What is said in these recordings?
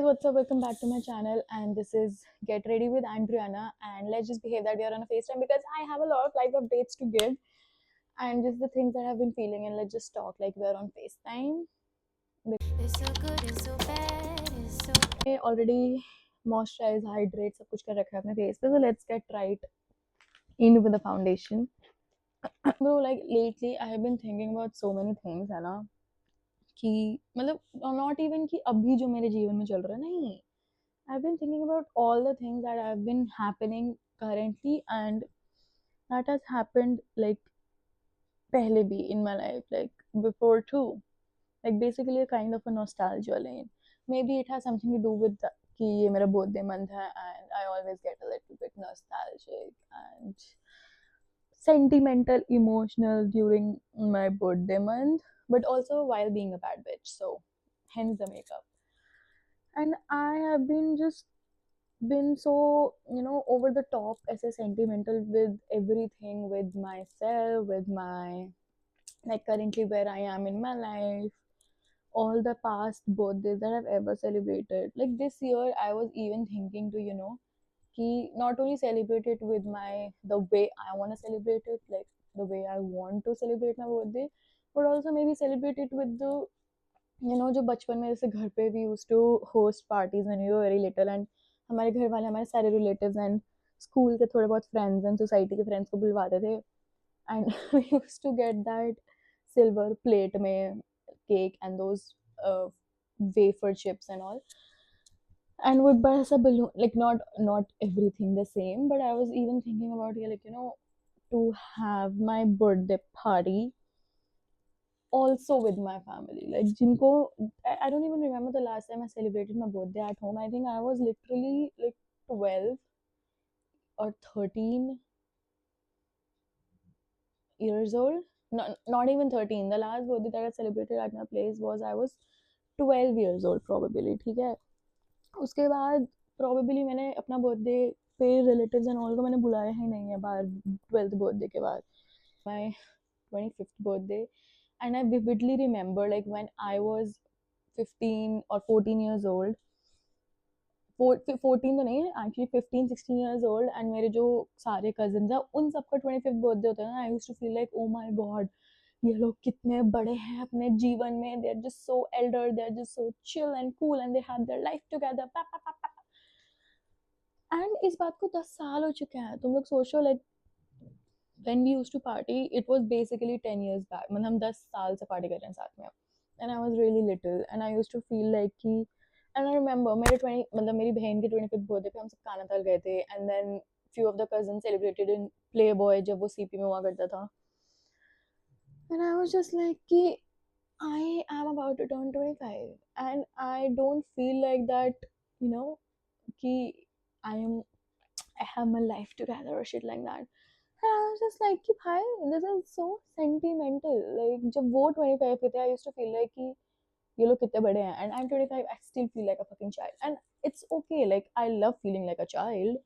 guys, what's up? Welcome back to my channel, and this is Get Ready with Andriana. And let's just behave that we are on a FaceTime because I have a lot of life updates to give and just the things that I've been feeling. And let's just talk like we're on FaceTime. It's so good, it's so bad, it's so I already moisturize, hydrate, सब कुछ कर रखा है अपने face पे. So let's get right in with the foundation. Bro, like lately I have been thinking about so many things, है ना? कि मतलब not even कि अभी जो मेरे जीवन में चल रहा है नहीं. I've been thinking about all the things that have been happening currently and that has happened like pehle bhi in my life, like before too. Like basically a kind of a nostalgia lane. Maybe it has something to do with the कि ये मेरा birthday month है and I always get a little bit nostalgic and sentimental, emotional during my birthday month, but also while being a bad bitch. So hence the makeup. And I have been so over the top as a sentimental with everything, with myself, with my like currently where I am in my life, all the past birthdays that I've ever celebrated. Like this year I was even thinking to not only celebrate it with my the way I want to celebrate it, like the way I want to celebrate my birthday, but also maybe celebrate it with the जो बचपन में जैसे घर पे we use to host parties when we were very little and हमारे घर वाले हमारे सारे रिलेटिव्स एंड स्कूल के थोड़े बहुत फ्रेंड्स एंड सोसाइटी के फ्रेंड्स को बुलवाते थे and we use to get that silver plate में cake and those wafer chips and all, and with but as a balloon, like not everything the same, but I was even thinking about to have my birthday party also with my family. Like jinko I don't even remember the last time I celebrated my birthday at home. I think I was literally like 12 or 13 years old. Not even 13. The last birthday that I celebrated at my place was I was 12 years old probably. ठीक है. उसके बाद probably मैंने अपना birthday पे relatives and all को मैंने बुलाया ही नहीं है बाहर 12th birthday के बाद. My 25th birthday, and I vividly remember like when I was 15 or 14 years old. 14 तो नहीं है एक्चुअली 15-16 years old, एंड मेरे जो सारे कजिन है उन सबका 25th बर्थडे होता है ना. I used to feel like oh my God, ये लोग कितने बड़े हैं अपने जीवन में. They are just so elder, they are just so chill and cool and they have their life together. And इस बात को 10 साल हो चुके हैं. तुम लोग सोचो like when we used to party, it was basically 10 years back. मतलब हम 10 साल से पार्टी कर रहे हैं साथ में. And I was really little and I used to feel like कि and I remember मेरे 20 मतलब मेरी बहन के 25th बर्थडे पे हम सब कानातल गए थे, and then few of the cousins celebrated in Playboy जब वो सीपी में हुआ करता था. And I was just like कि I am about to turn 25 and I don't feel like that, you know, कि I am I have my life together or shit like that. And I was just like कि भाई this is so sentimental. Like जब वो 25 के थे I used to feel like कि ये लोग कितने बड़े हैं, and I'm 25. I still feel like a fucking child, and it's okay. Like I love feeling like a child,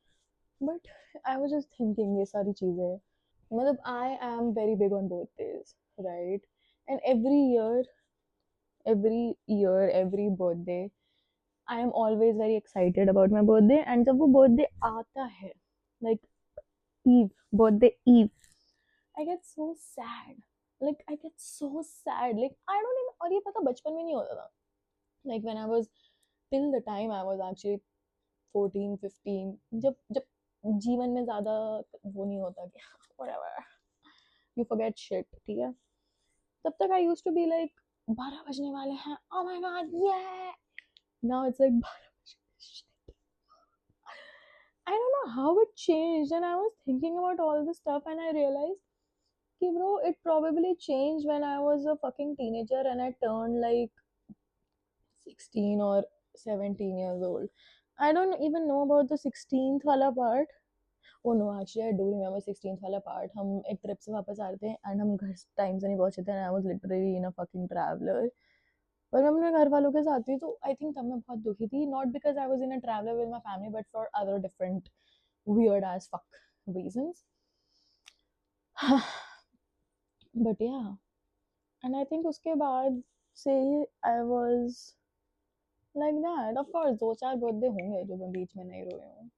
but I was just thinking ये सारी चीजें. मतलब I am very big on birthdays, right? And every birthday, I am always very excited about my birthday. And जब वो birthday आता है, like eve, birthday eve, I get so sad. Like I get so sad. Like I don't even. और ये पता बचपन में नहीं होता था. Like when I was till the time I was actually 14, 15. जब जब जीवन में ज़्यादा वो नहीं होता कि whatever, you forget shit, ठीक है. तब तक I used to be like 12 बजने वाले हैं, oh my god, yeah. Now it's like 12 shit. I don't know how it changed, and I was thinking about all this stuff and I realized कि bro, it probably changed when I was a fucking teenager and I turned like 16 or 17 years old. I don't even know about the 16th वाला part. Oh no, actually I do remember 16th वाला part. हम एक trip से वापस आ रहे थे and हम घर टाइम से नहीं पहुंचे थे, and I was literally in a fucking traveler. पर मैं अपने घर वालों के साथ थी तो I think तब मैं बहुत दुखी थी, not because I was in a traveler with my family but for other different weird as fuck reasons. But yeah, and I think उसके बाद से I was like that of course 2-4 birthday होंगे जो मैं बीच में नहीं रोई हूँ,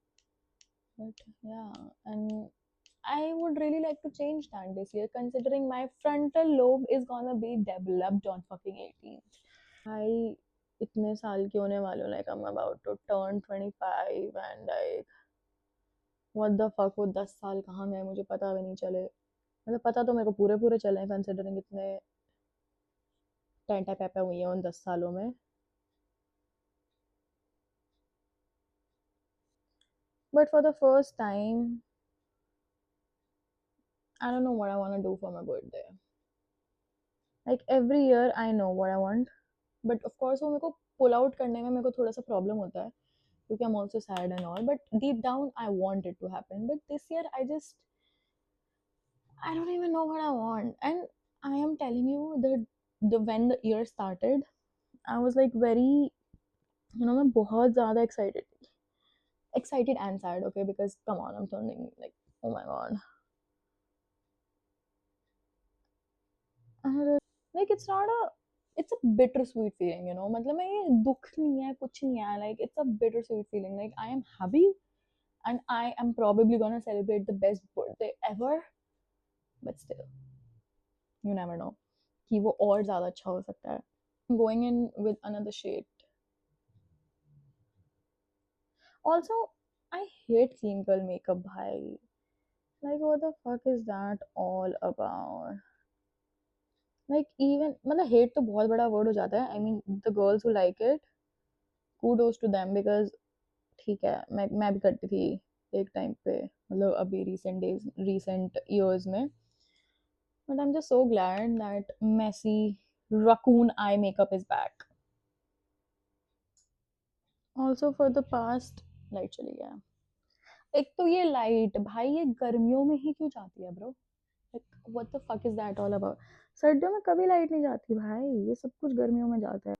बट या and I would really like to change that this year, considering my frontal lobe is gonna be developed on fucking 18th. भाई इतने साल की होने वाले हो, like I'm about to turn 25 and like what the fuck, वो 10 साल कहाँ गए मुझे पता भी नहीं चले। मतलब पता तो मेरे को पूरे पूरे चले हैं, कंसिडरिंग इतने टेंटा पैपा हुई है उन 10 सालों में। But for the first time, I don't know what I want to do for my birthday. Like every year I know what I want, but of course वो मेरे को पुल आउट करने में मेरे को थोड़ा सा प्रॉब्लम होता है क्योंकि I'm also sad and all, but deep down I want it to happen. But this year I don't even know what I want, and I am telling you the when the year started, I was like very, मैं बहुत ज़्यादा excited and sad, okay, because come on, I'm turning like, oh my god, और like it's a bittersweet feeling, मतलब मैं ये दुख नहीं है कुछ नहीं है, like it's a bittersweet feeling, like I am happy and I am probably gonna celebrate the best birthday ever, but still you never know कि वो और ज़्यादा अच्छा हो सकता है। I'm going in with another shade. Also, I hate clinical makeup, bhai. Like, what the fuck is that all about? Like, even मतलब hate तो बहुत बड़ा word हो जाता है। I mean, the girls who like it, kudos to them because ठीक है, मैं भी करती थी एक टाइम पे, मतलब अभी recent years में, but I'm just so glad that messy raccoon eye makeup is back. Also for the past, light चली गया। एक तो ये लाइट भाई ये गर्मियों में ही क्यों जाती है bro, like what the fuck is that all about. सर्दियों में कभी लाइट नहीं जाती भाई, ये सब कुछ गर्मियों में जाता है।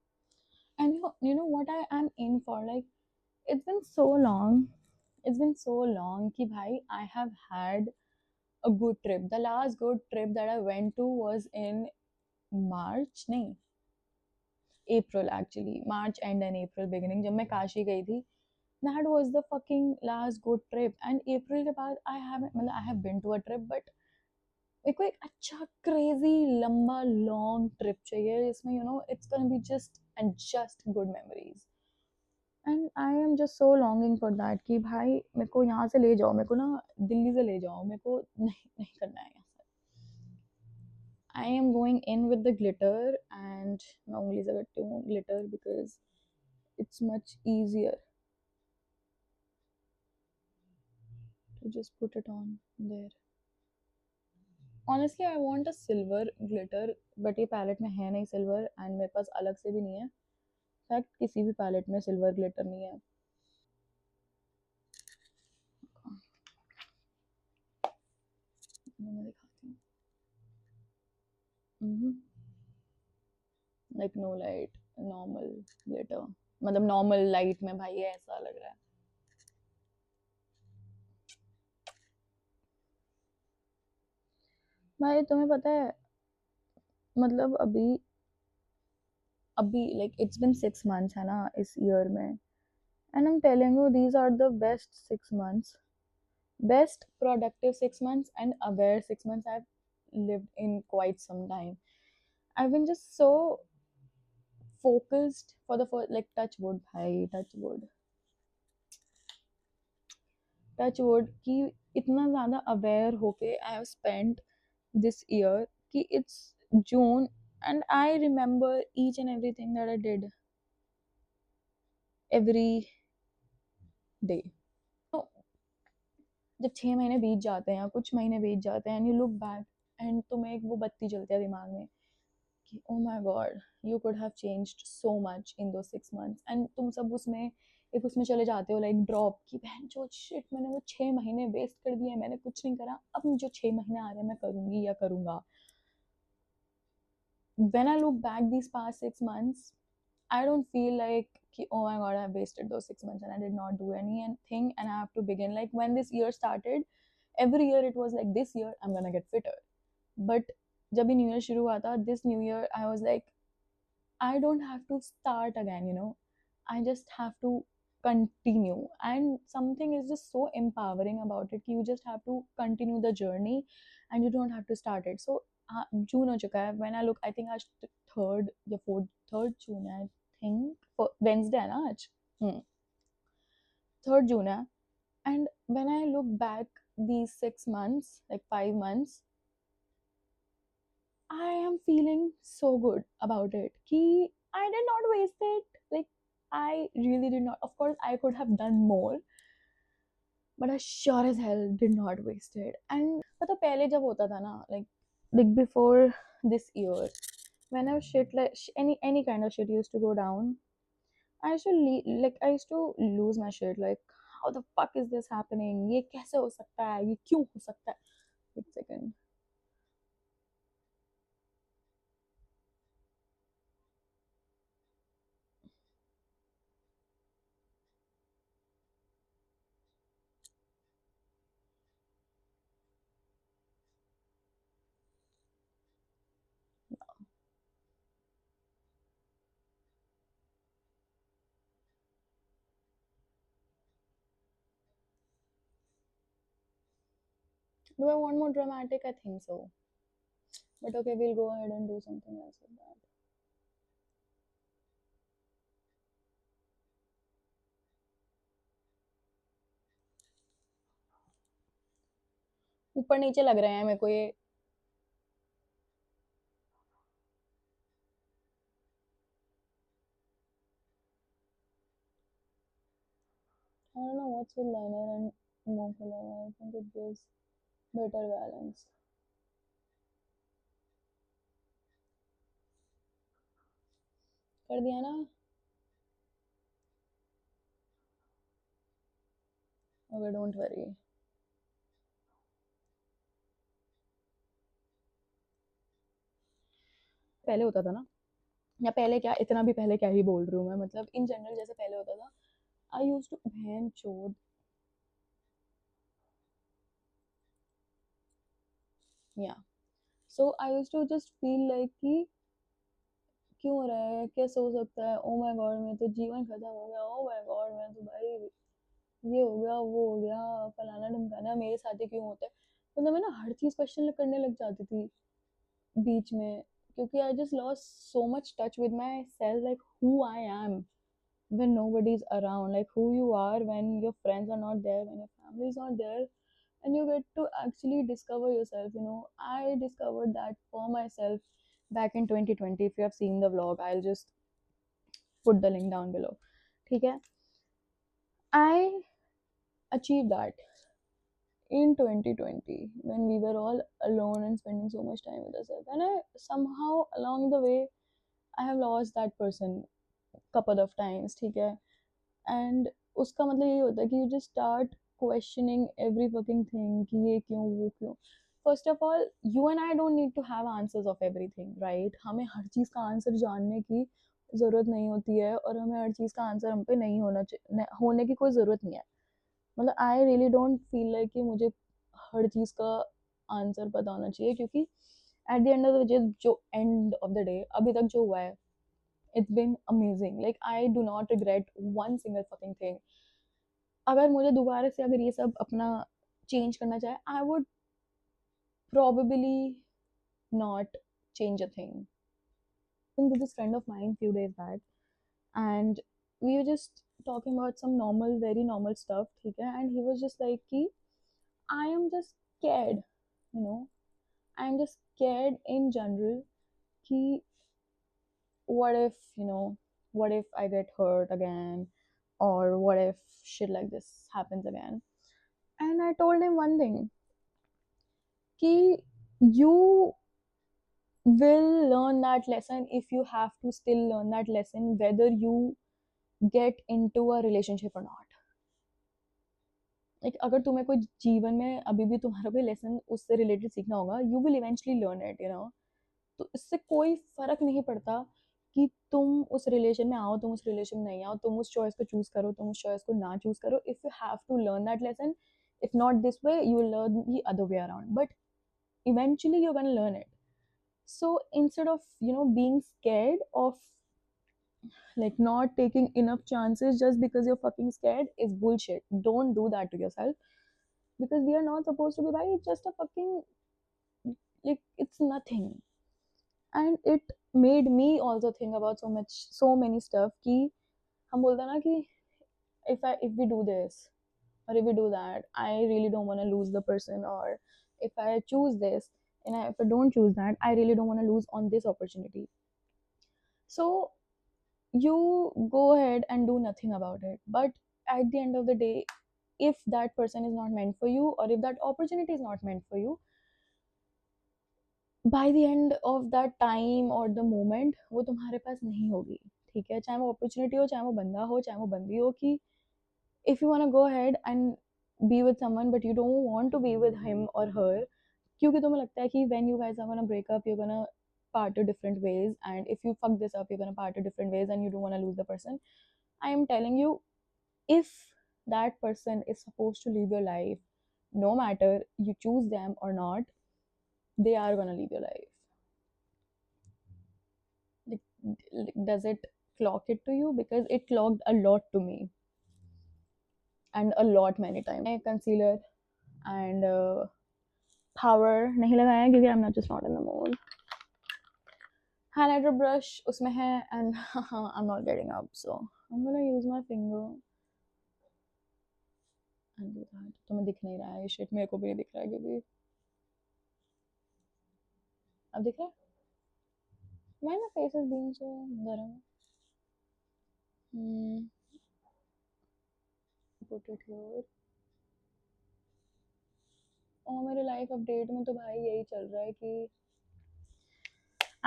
And you know what I am in for, like it's been so long कि भाई I have had a good trip. The last good trip that I went to was in March, नहीं, April actually, March end and April beginning, जब मैं काशी गई थी। That was the fucking last good trip. And April के बाद I haven't, मतलब I have been to a trip, but मेरे को एक अच्छा क्रेजी लंबा लॉन्ग ट्रिप चाहिए जिसमें it's gonna be just and just good memories, and I am just so longing for that कि भाई मेरे को यहाँ से ले जाओ, मेरे को ना दिल्ली से ले जाओ, मेरे को नहीं नहीं करना है यहाँ से। I am going in with the glitter, and मैं उंगली से करती हूँ glitter because it's much easier to just put it on there. Honestly, I want a silver glitter, but ये पैलेट में है नहीं सिल्वर, एंड मेरे पास अलग से भी नहीं है। फैक्ट किसी भी पैलेट में सिल्वर ग्लिटर नहीं है। मैं दिखाती हूँ, like no light, normal glitter, मतलब नॉर्मल लाइट में भाई ये ऐसा लग रहा है। भाई तुम्हें पता है, मतलब अभी अभी लाइक इट्स बिन 6 months है ना इस ईयर में, and I am telling you these are the best 6 months, best productive 6 months and aware 6 months I've lived in quite some time. I've been just so focused for the first, like touch wood bhai, touch wood कि इतना ज़्यादा aware होके I have spent this year कि it's June and I remember each and everything that I did every day. जब 6 महीने बीत जाते हैं या कुछ महीने बीत जाते हैं and you look back and तुम्हें एक वो बत्ती जलती है दिमाग में कि ओ my God you could have changed so much in दो 6 months, एंड तुम सब उसमें एक उसमें चले जाते हो लाइक ड्रॉप की बहन जो शिट मैंने वो 6 महीने वेस्ट कर दिए, मैंने कुछ नहीं करा, अब जो 6 महीने आ रहे हैं मैं करूंगी या करूंगा। when I look back these past 6 months, I don't feel like कि, oh my god I wasted those 6 months and I did not do anything and I have to begin, like when this year started every year it was like this year I'm gonna get fitter, but जब भी new year शुरू हुआ था this new year I was like I don't have to start again, I just have to continue. And something is just so empowering about it. You just have to continue the journey and you don't have to start it. So June हो चुका है. When I look, I think आज third या fourth, third June है, I think. For Wednesday है ना आज. Hmm. Third June है. And when I look back these 6 months, like 5 months, I am feeling so good about it. Ki I did not waste it. Like I really did not. Of course, I could have done more, but I sure as hell did not waste it. And पता पहले जब होता था ना, like before this year, whenever shit like any kind of shit used to go down, I used to lose my shit. Like how the fuck is this happening? ये कैसे हो सकता है? ये क्यों हो सकता है? Wait a second. Do I want more dramatic? I think so. But okay, we'll go ahead and do something else with that. ऊपर नीचे लग रहे हैं मेरे को ये. I don't know what's with liner and monocolor. I think it gives better balance. कर दिया ना. Okay, don't worry. पहले होता था ना, या पहले क्या, इतना भी पहले क्या ही बोल रही हूँ मैं, मतलब इन जनरल जैसे पहले होता था. आई यूज टू बहन चोद. Yeah so I use to just feel like कि क्यों हो रहा है, कैसे हो सकता है, ओ माय गॉड मैं तो जीवन खत्म हो गया, ओ माय गॉड मैं तो भाई ये हो गया वो हो गया, फलाना ढमकाना, मेरे साथ ही क्यों होता है. मतलब मैं ना हर चीज क्वेश्चन करने लग जाती थी बीच में, क्योंकि I just lost so much touch with my self, like who I am when nobody is around, like who you are when your friends are not there, when your family is not there, and you get to actually discover yourself. I discovered that for myself back in 2020. If you have seen the vlog, I'll just put the link down below. Okay, I achieved that in 2020 when we were all alone and spending so much time with ourselves, and I somehow along the way I have lost that person couple of times. ठीक है. And उसका मतलब ये होता है कि you just start questioning every fucking thing कि ये क्यों वो क्यों. First of all, you and I don't need to have answers of everything, right. हमें हर चीज़ का आंसर जानने की ज़रूरत नहीं होती है, और हमें हर चीज़ का आंसर हम पे नहीं होना चाहिए, होने की कोई ज़रूरत नहीं है. मतलब I really don't feel like कि मुझे हर चीज़ का आंसर पता होना चाहिए, क्योंकि at the end of the day, जो एंड ऑफ द डे अभी तक जो हुआ है, it's been amazing. Like I do not regret one single fucking thing. अगर मुझे दोबारा से अगर ये सब अपना चेंज करना चाहे, I would probably not change a thing. To this friend of mine few days back, and we were just talking about some normal, very normal stuff, ठीक है. And he was just like कि I am just scared, you know. I am just scared in general कि what if, what if I get hurt again, or what if shit like this happens again. And I told him one thing, कि you will learn that lesson if you have to still learn that lesson, whether you get into a relationship or not. Like अगर तुम्हें कोई जीवन में अभी भी तुम्हारा कोई लेसन उससे रिलेटेड सीखना होगा, you will eventually learn it, तो इससे कोई फर्क नहीं पड़ता कि तुम उस रिलेशन में आओ, तुम उस रिलेशन में नहीं आओ, तुम उस चॉइस को चूज करो, तुम उस चॉइस को ना चूज करो. If you have to learn that lesson, if not this way, you will learn the other way around, but eventually you're going to learn it. So instead of being scared of Like not taking enough chances just because you're fucking scared is bullshit. Don't do that to yourself, because we are not supposed to be, why, it's just a fucking, like, it's nothing. And it made me also think about so much, so many stuff कि हम बोलते हैं ना कि if we do this or if we do that, I really don't want to lose the person, or if I choose this and if I don't choose that, I really don't want to lose on this opportunity. So you go ahead and do nothing about it. But at the end of the day, if that person is not meant for you, or if that opportunity is not meant for you, by the end of that time or the moment, वो तुम्हारे पास नहीं होगी. ठीक है, चाहे वो opportunity हो, चाहे वो बंदा हो, चाहे वो बंदी हो, कि if you want to go ahead and be with someone but you don't want to be with him or her, क्योंकि तुम्हें लगता है कि when you guys are gonna break up, you're gonna part to different ways, and if you fuck this up, you're gonna part to different ways, and you don't want to lose the person. I am telling you, if that person is supposed to live your life, no matter you choose them or not, they are gonna live your life. Like, does it clock it to you? Because it clocked a lot to me, and a lot many times. Concealer and power नहीं लगाया क्योंकि I'm not just not in the mood. Highlighter brush उसमें है, and I'm not getting up, so I'm gonna use my finger and do that. तुम्हें दिख नहीं रहा है ये shit, मेरे को भी नहीं दिख रहा है क्योंकि अब दिख रहा है. Why my face is being so गर्म? Hmm, put it here. और मेरे लाइफ अपडेट में तो भाई यही चल रहा है कि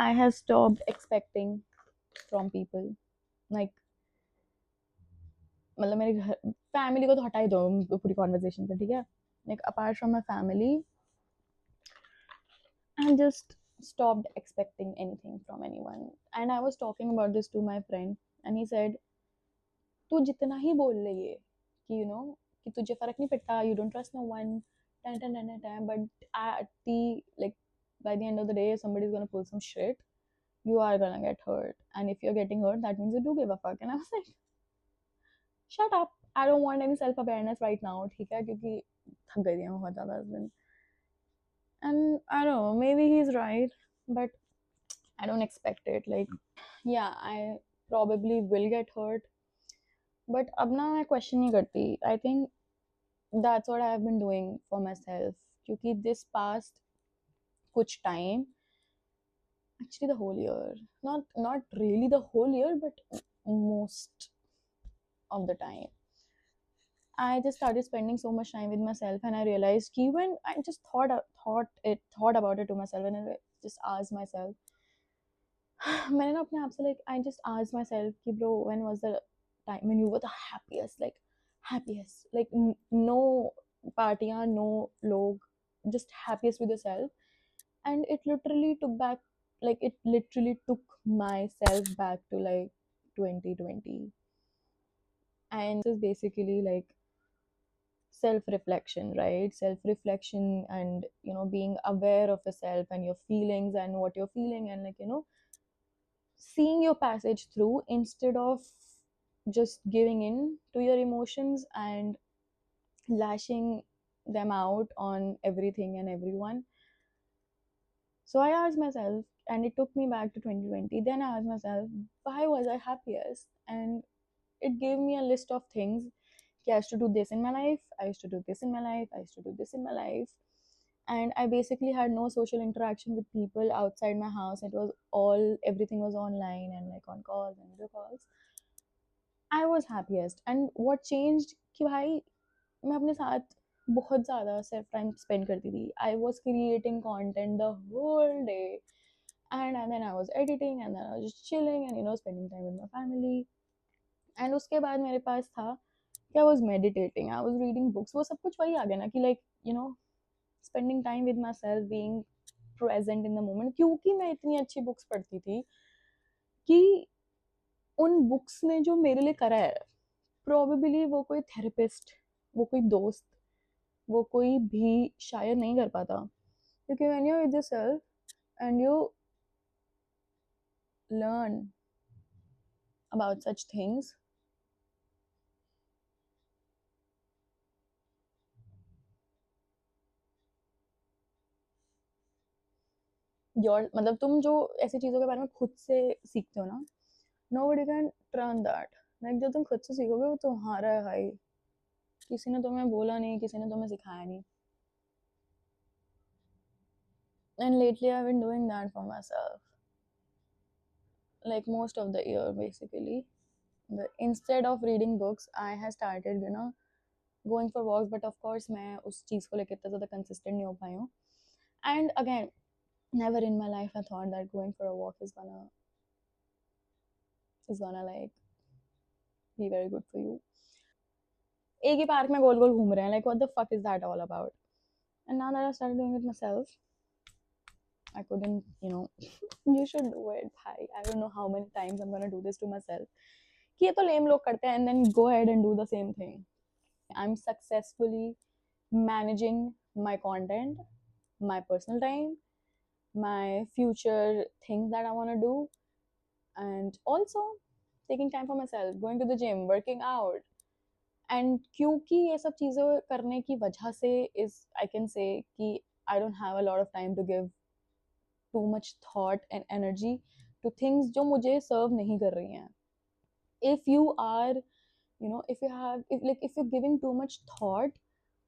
I have stopped expecting from people. Like, मतलब मेरे घर, फैमिली को तो हटा ही दो पूरी कॉन्वर्जेशन से, ठीक है. Like apart from my family, I just stopped expecting anything from anyone. And I was talking about this to my friend, and he said, तू जितना ही बोल ले ये कि कि तुझे फर्क नहीं पड़ता, you don't trust no one, but at the, like, by the end of the day, somebody's gonna pull some shit, you are gonna get hurt, and if you're getting hurt, that means you do give a fuck. And I was like, shut up, I don't want any self awareness right now, ठीक है, क्योंकि थक गई हूँ बहुत ज़्यादा इस दिन. And I don't know, maybe he's right, but I don't expect it. Like, yeah, I probably will get hurt, but अब ना मैं question नहीं करती. I think that's what I have been doing for myself. क्योंकि this past कुछ time, actually the whole year, not really the whole year, but most of the time, I just started spending so much time with myself, and I realized कि when I just thought about it to myself, and I just asked myself, मैंने ना अपने आप से, like, I just asked myself कि bro, when was the time when you were the happiest, like happiest, like no parटियाँ, no लोग, just happiest with yourself. And it literally took myself back to like 2020. And this is basically like self reflection, right? Self reflection, and being aware of yourself and your feelings and what you're feeling, and, like, seeing your passage through instead of just giving in to your emotions and lashing them out on everything and everyone. So I asked myself, and it took me back to 2020. Then I asked myself, why was I happiest? And it gave me a list of things. I used to do this in my life, I used to do this in my life, I used to do this in my life. And I basically had no social interaction with people outside my house. It was all, everything was online and like on calls and video calls. I was happiest. And what changed कि भाई मैं अपने साथ बहुत ज़्यादा self time spend करती थी. I was creating content the whole day, and then I was editing, and then I was just chilling and spending time with my family. And उसके बाद मेरे पास था कि I was meditating, I was reading books. वो सब कुछ वही आ गया ना कि like spending time with myself, being present in the moment. क्योंकि मैं इतनी अच्छी बुक्स पढ़ती थी कि उन बुक्स ने जो मेरे लिए करा है, प्रोबेबली वो कोई थेरेपिस्ट, वो कोई दोस्त, वो कोई भी शायद नहीं कर पाता. क्योंकि when you're with yourself, and you learn about such things. Your मतलब तुम जो ऐसी चीज़ों के बारे में खुद से सीखते हो ना, nobody can turn that. Like जो तुम खुद से सीखोगे वो तुम्हारा है भाई, किसी ने तुम्हें बोला नहीं, किसी ने तुम्हें सिखाया नहीं। And lately I been doing that for myself, like most of the year basically. But instead of reading books I have started going for walks, but of course मैं उस चीज़ को लेकर इतना ज़्यादा consistent नहीं हो पाई हूँ. And again, never in my life I thought that going for a walk is gonna like be very good for you. एक ही पार्क में गोल गोल घूम रहे हैं, like what the fuck is that all about? And now that I started doing it myself, I couldn't, you should do it bhai. I don't know how many times I'm gonna do this to myself कि ये तो लेम लोग करते हैं, and then go ahead and do the same thing. I'm successfully managing my content, my personal time, my future things that I want to do, and also taking time for myself, going to the gym, working out. And क्योंकि ये सब चीज़ें करने की वजह से is I can say कि I don't have a lot of time to give too much thought and energy to things जो मुझे serve नहीं कर रही हैं. If you are, if you have, if you're giving too much thought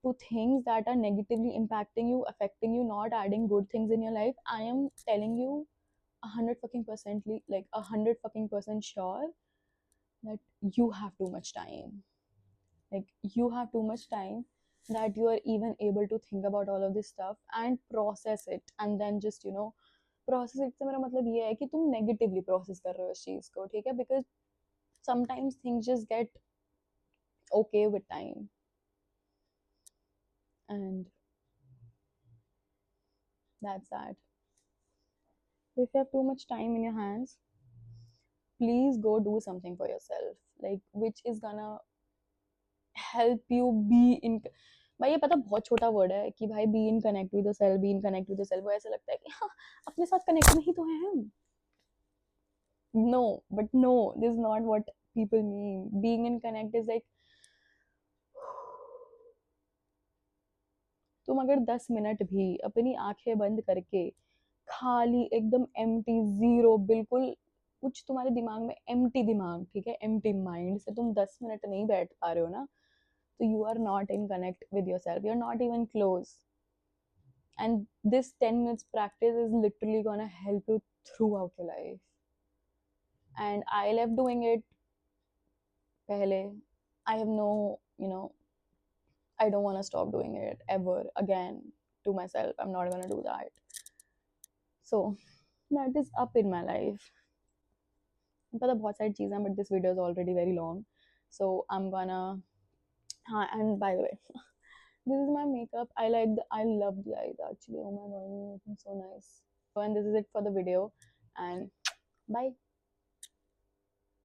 to things that are negatively impacting you, affecting you, not adding good things in your life, I am telling you 100 fucking percently, like 100 fucking percent sure that you have too much time. Like you have too much time that you are even able to think about all of this stuff and process it, and then just process it से मेरा मतलब ये है कि तुम negatively process कर रहे हो इस चीज़ को, ठीक है? Because sometimes things just get okay with time, and that's that. If you have too much time in your hands, please go do something for yourself, like which is gonna help you be in. भाई ये पता बहुत छोटा word है कि भाई be in connect with yourself, be in connect with yourself, वो ऐसा लगता है कि हाँ अपने साथ कनेक्ट में ही तो है हम. No, but no, this is not what people mean. Being in connect is like तुम अगर 10 मिनट भी अपनी आंखें बंद करके खाली एकदम एम्प्टी जीरो, बिल्कुल कुछ तुम्हारे दिमाग में एम्प्टी दिमाग, ठीक है, एम्प्टी माइंड से तुम 10 मिनट नहीं बैठ पा रहे हो ना, तो you are not in connect with yourself, you're not even close. And this 10 minutes practice is literally gonna help you throughout your life. And I love doing it pehle. I have no, I don't want to stop doing it ever again to myself. I'm not gonna do that. So that is up in my life. पता बहुत सारी चीज़ें हैं, but this video is already very long, so I'm gonna. हाँ, and by the way, this is my makeup. I love the eyes actually. Oh my god, it's so nice. So and this is it for the video, and bye.